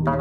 Саудитска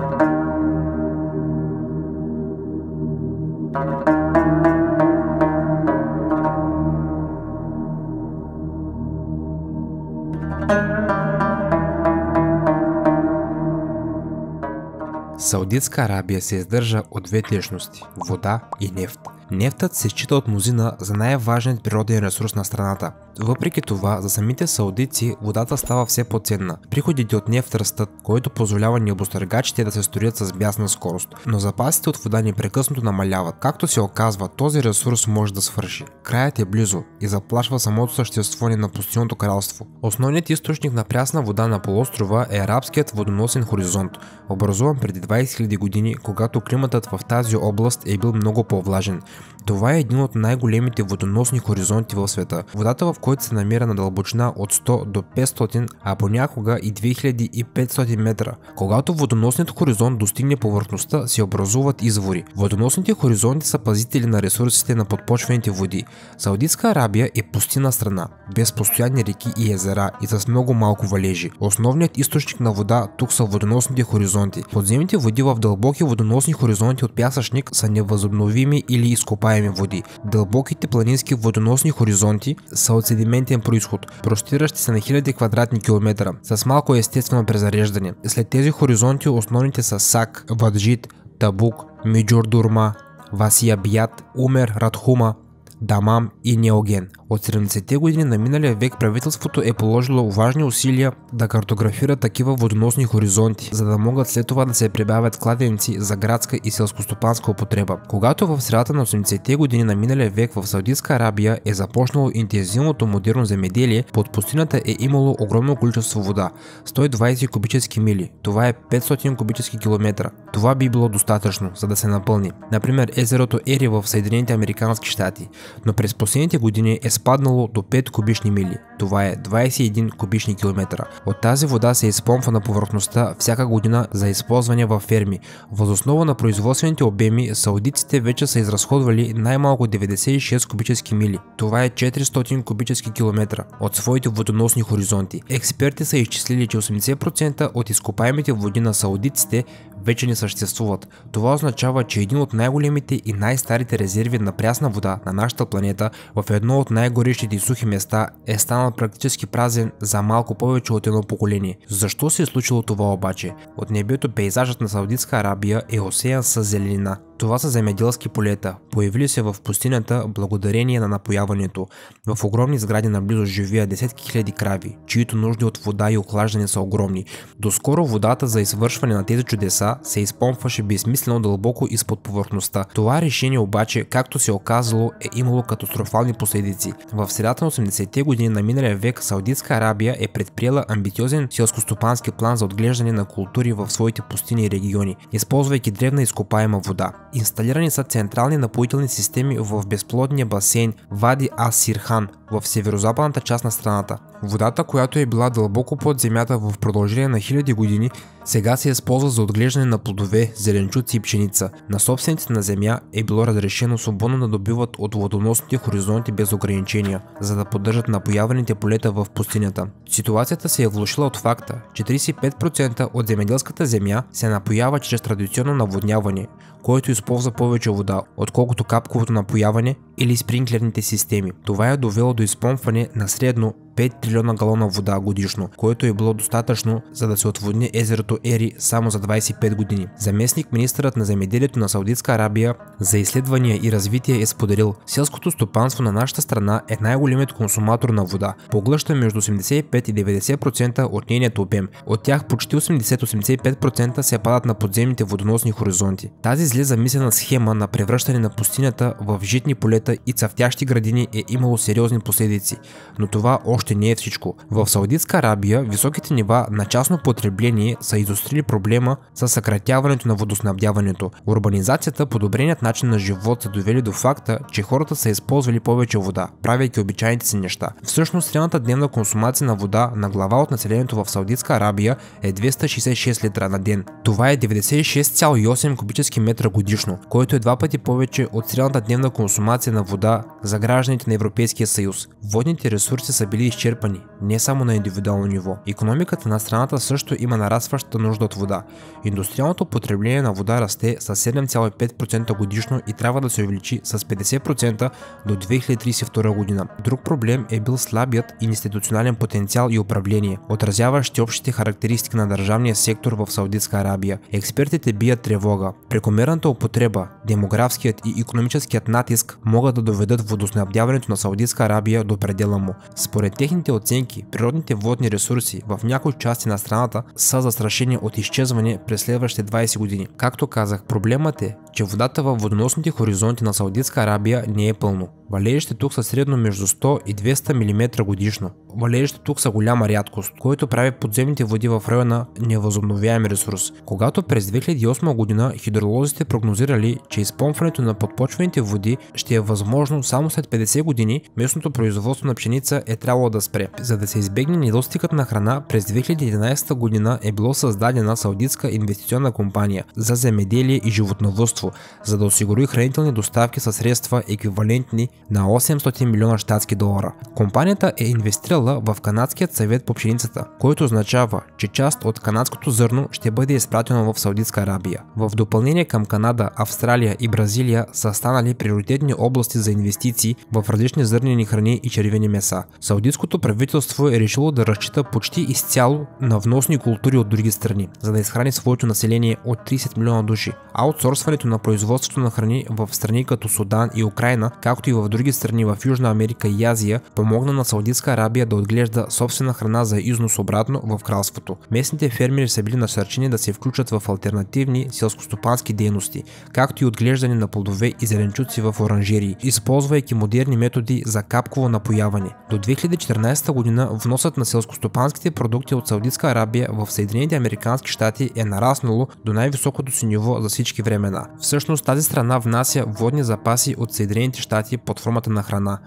Арабия се издържа от две течности – вода и нефт. Нефтът се счита от мнозина за най-важният природен ресурс на страната. Въпреки това, за самите саудици водата става все по-ценна. Приходите от нефт растат, което позволява небостъргачите да се строят с бясна скорост. Но запасите от вода непрекъснато намаляват. Както се оказва, този ресурс може да свърши. Краят е близо и заплашва самото съществуване на пустинното кралство. Основният източник на прясна вода на полуострова е арабският водоносен хоризонт, образуван преди 20 000 години, когато климатът в тази област е бил много по-влажен. Това е един от най-големите водоносни хоризонти в света. Водата в който се намира на дълбочина от 100 до 500, а понякога и 2500 метра. Когато водоносният хоризонт достигне повърхността, се образуват извори. Водоносните хоризонти са пазители на ресурсите на подпочвените води. Саудитска Арабия е пустинна страна, без постоянни реки и езера и с много малко валежи. Основният източник на вода тук са водоносните хоризонти. Подземните води в дълбоки водоносни хоризонти от пясъчник са невъзобновими или изкопаеми води. Дълбоките планински водоносни хоризонти са от седиментен произход, простиращи се на хиляди квадратни километра, с малко естествено презареждане. След тези хоризонти основните са Сак, Ваджид, Табук, Миджордурма, Васиябият, Умер, Радхума, Дамам и Неоген. От 70-те години на миналия век правителството е положило важни усилия да картографира такива водоносни хоризонти, за да могат след това да се прибавят кладенци за градска и селскостопанска употреба. Когато в средата на 80-те години на миналия век в Саудитска Арабия е започнало интензивното модерно земеделие, под пустинята е имало огромно количество вода – 120 кубически мили. Това е 500 кубически километра. Това би било достатъчно, за да се напълни. Например, езерото Ери в Съединените американски щати, но през последните години е спаднало до 5 кубични мили. Това е 21 кубични километра. От тази вода се изпомпва на повърхността всяка година за използване във ферми. Въз основа на производствените обеми, саудитците вече са изразходвали най-малко 96 кубически мили. Това е 400 кубически километра от своите водоносни хоризонти. Експерти са изчислили, че 80% от изкопаемите води на саудитците вече не съществуват. Това означава, че един от най-големите и най-старите резерви на прясна вода на нашата планета в едно от най-горещите и сухи места е станал практически празен за малко повече от едно поколение. Защо се е случило това обаче? От небето пейзажът на Саудитска Арабия е осеян с зеленина. Това са земеделски полета, появили се в пустинята благодарение на напояването. В огромни сгради наблизо живеят десетки хиляди крави, чието нужди от вода и охлаждане са огромни. Доскоро водата за извършване на тези чудеса се изпомпваше безсмислено дълбоко изпод повърхността. Това решение обаче, както се оказало, е имало катастрофални последици. В средата на 80-те години на миналия век Саудитска Арабия е предприела амбициозен селскостопански план за отглеждане на култури в своите пустини и региони, използвайки древна изкопаема вода. Инсталирани са централни напоителни системи в безплодния басейн Вади Ас-Сирхан в северо-западната част на страната. Водата, която е била дълбоко под земята в продължение на хиляди години, сега се използва за отглеждане на плодове, зеленчуци и пшеница. На собствениците на земя е било разрешено свободно да добиват от водоносните хоризонти без ограничения, за да поддържат напояваните полета в пустинята. Ситуацията се е влошила от факта, че 35% от земеделската земя се напоява чрез традиционно наводняване, който използва повече вода, отколкото капковото напояване или спринклерните системи. Това е довело до изпомпване на средно 5 трилиона галона вода годишно, което е било достатъчно, за да се отводни езерото Ери само за 25 години. Заместник министърът на земеделието на Саудитска Арабия за изследвания и развитие е споделил: селското стопанство на нашата страна е най-големият консуматор на вода, поглъща между 85 и 90% от нейният обем. От тях почти 80-85% се падат на подземните водоносни хоризонти. Тази зле замислена схема на превръщане на пустинята в житни полета и цъфтящи градини е имало сериозни последици, но това още не е всичко. В Саудитска Арабия високите нива на частно потребление са изострили проблема с съкратяването на водоснабдяването. Урбанизацията, подобреният начин на живот са довели до факта, че хората са използвали повече вода, правейки обичайните си неща. Всъщност средната дневна консумация на вода на глава от населението в Саудитска Арабия е 266 литра на ден. Това е 96,8 кубически метра годишно, което е 2 пъти повече от средната дневна консумация на вода за гражданите на Европейския съюз. Водните ресурси са били изчерпани, не само на индивидуално ниво. Икономиката на страната също има нарастваща нужда от вода. Индустриалното потребление на вода расте с 7,5% годишно и трябва да се увеличи с 50% до 2032 година. Друг проблем е бил слабият институционален потенциал и управление, отразяващи общите характеристики на държавния сектор в Саудитска Арабия. Експертите бият тревога. Прекомерната употреба, демографският и икономическият натиск могат да доведат водоснабдяването на Саудитска Арабия до предела му. Според техните оценки, природните водни ресурси в някои части на страната са застрашени от изчезване през следващите 20 години. Както казах, проблемът е, че водата във водоносните хоризонти на Саудитска Арабия не е пълно. Валежите тук са средно между 100 и 200 мм годишно. Валежите тук са голяма рядкост, което прави подземните води в района невъзобновяем ресурс. Когато през 2008 година хидролозите прогнозирали, че изпомпването на подпочвените води ще е възможно само след 50 години, местното производство на пшеница е трябвало да спре. За да се избегне недостигът на храна, през 2011 година е било създадена Саудитска инвестиционна компания за земеделие и животновъдство, за да осигури хранителни доставки със средства еквивалентни на 800 милиона щатски долара. Компанията е инвестирала в Канадският съвет по пшеницата, който означава, че част от канадското зърно ще бъде изпратено в Саудитска Арабия. В допълнение към Канада, Австралия и Бразилия са станали приоритетни области за инвестиции в различни зърнени храни и червени меса. Саудитското правителство е решило да разчита почти изцяло на вносни култури от други страни, за да изхрани своето население от 30 милиона души. Аутсорсването на производството на храни в страни като Судан и Украйна, както и в други страни в Южна Америка и Азия, помогна на Саудитска Арабия да отглежда собствена храна за износ обратно в кралството. Местните фермери са били насърчени да се включат в алтернативни селскостопански дейности, както и отглеждане на плодове и зеленчуци в оранжерии, използвайки модерни методи за капково напояване. До 2014 година вносът на селскостопанските продукти от Саудитска Арабия в Съединените американски щати е нараснало до най-високото си ниво за всички времена. Всъщност тази страна внася водни запаси от Съединените щати под формата на храна.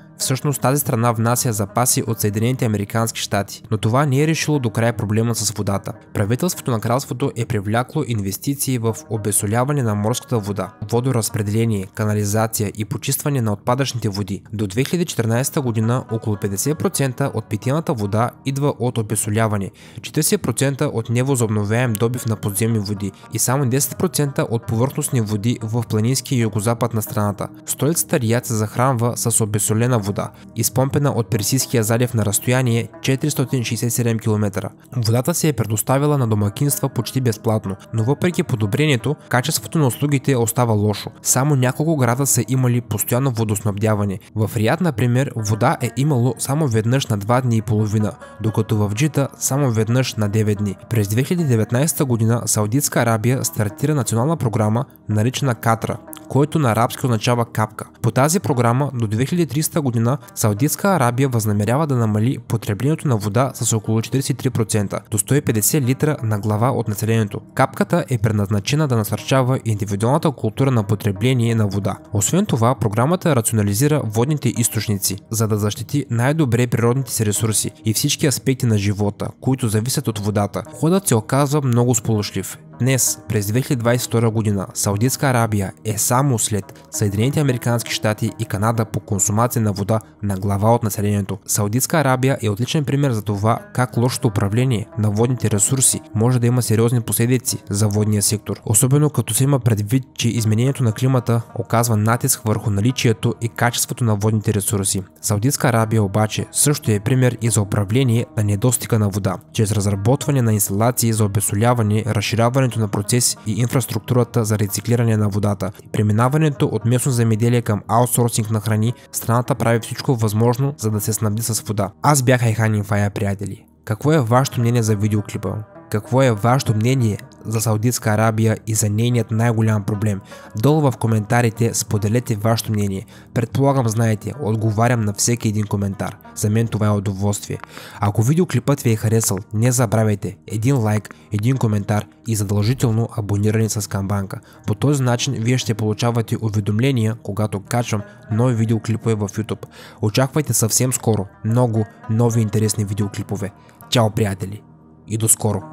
Но това не е решило до края проблема с водата. Правителството на кралството е привлякло инвестиции в обесоляване на морската вода, водоразпределение, канализация и почистване на отпадъчните води. До 2014 година около 50% от питейната вода идва от обесоляване, 40% от невъзобновяем добив на подземни води и само 10% от повърхностни води в планинския югозапад на страната. Столицата Риад се захранва с обесолена вода, изпомпена от Персийския залив на разстояние 467 км. Водата се е предоставила на домакинства почти безплатно, но въпреки подобрението, качеството на услугите остава лошо. Само няколко града са имали постоянно водоснабдяване. В Риад, например, вода е имало само веднъж на 2 дни и половина, докато в Джида само веднъж на 9 дни. През 2019 година Саудитска Арабия стартира национална програма, наричана Катра, който на арабски означава капка. По тази програма до 2300 година Саудитска Арабия възнамерява да намали потреблението на вода с около 43% до 150 литра на глава от населението. Капката е предназначена да насърчава индивидуалната култура на потребление на вода. Освен това, програмата рационализира водните източници, за да защити най-добре природните си ресурси и всички аспекти на живота, които зависят от водата. Ходът се оказва много сполучлив. Днес, през 2022 година, Саудитска Арабия е само след Съединените американски щати и Канада по консумация на вода на глава от населението. Саудитска Арабия е отличен пример за това как лошото управление на водните ресурси може да има сериозни последици за водния сектор. Особено като се има предвид, че изменението на климата оказва натиск върху наличието и качеството на водните ресурси. Саудитска Арабия обаче също е пример и за управление на недостига на вода, чрез разработване на инсталации за обесоляване, разширяването на процеси и инфраструктурата за рециклиране на водата. Преминаването от местно земеделие към аутсорсинг на храни, страната прави всичко възможно, за да се снабди с вода. Аз бях Айхан Инфая, приятели. Какво е вашето мнение за видеоклипа? Какво е вашето мнение за Саудитска Арабия и за нейният най-голям проблем? Долу в коментарите споделете вашето мнение. Предполагам, знаете, отговарям на всеки един коментар. За мен това е удоволствие. Ако видеоклипът ви е харесал, не забравяйте един лайк, един коментар и задължително абониране с камбанка. По този начин вие ще получавате уведомления, когато качвам нови видеоклипове в YouTube. Очаквайте съвсем скоро много нови интересни видеоклипове. Чао, приятели, и до скоро!